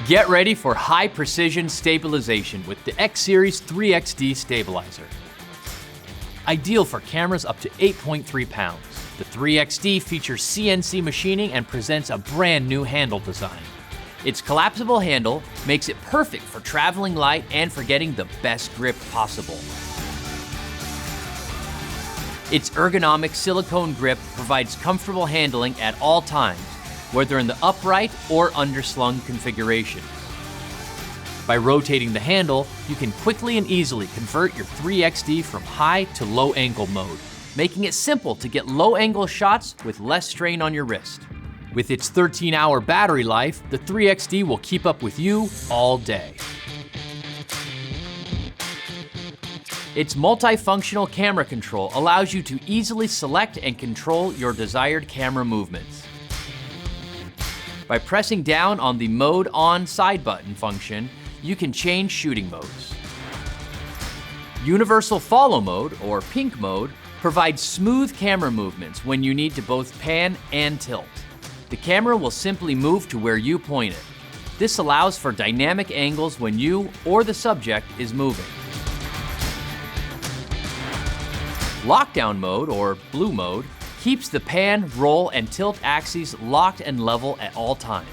Get ready for high precision stabilization with the X-Series 3XD stabilizer. Ideal for cameras up to 8.3 pounds, the 3XD features CNC machining and presents a brand new handle design. Its collapsible handle makes it perfect for traveling light and for getting the best grip possible. Its ergonomic silicone grip provides comfortable handling at all times, whether in the upright or underslung configuration. By rotating the handle, you can quickly and easily convert your 3XD from high to low angle mode, making it simple to get low angle shots with less strain on your wrist. With its 13-hour battery life, the 3XD will keep up with you all day. Its multifunctional camera control allows you to easily select and control your desired camera movements. By pressing down on the Mode On side button function, you can change shooting modes. Universal Follow Mode, or Pink Mode, provides smooth camera movements when you need to both pan and tilt. The camera will simply move to where you point it. This allows for dynamic angles when you or the subject is moving. Lockdown Mode, or Blue Mode, keeps the pan, roll, and tilt axes locked and level at all times.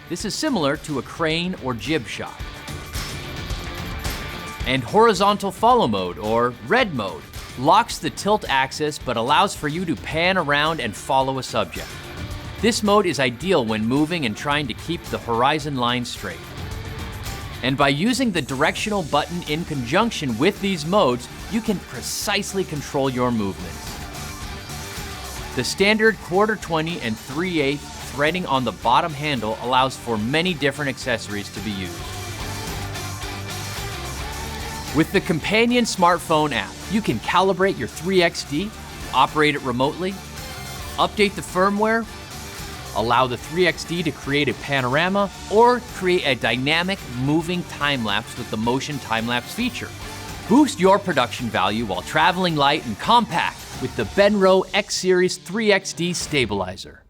This is similar to a crane or jib shot. And Horizontal Follow Mode, or Red Mode, locks the tilt axis but allows for you to pan around and follow a subject. This mode is ideal when moving and trying to keep the horizon line straight. And by using the directional button in conjunction with these modes, you can precisely control your movements. The standard 1/4-20 and 3/8 threading on the bottom handle allows for many different accessories to be used. With the companion smartphone app, you can calibrate your 3XD, operate it remotely, update the firmware, allow the 3XD to create a panorama, or create a dynamic moving time-lapse with the motion time-lapse feature. Boost your production value while traveling light and compact with the Benro X-Series 3XD stabilizer.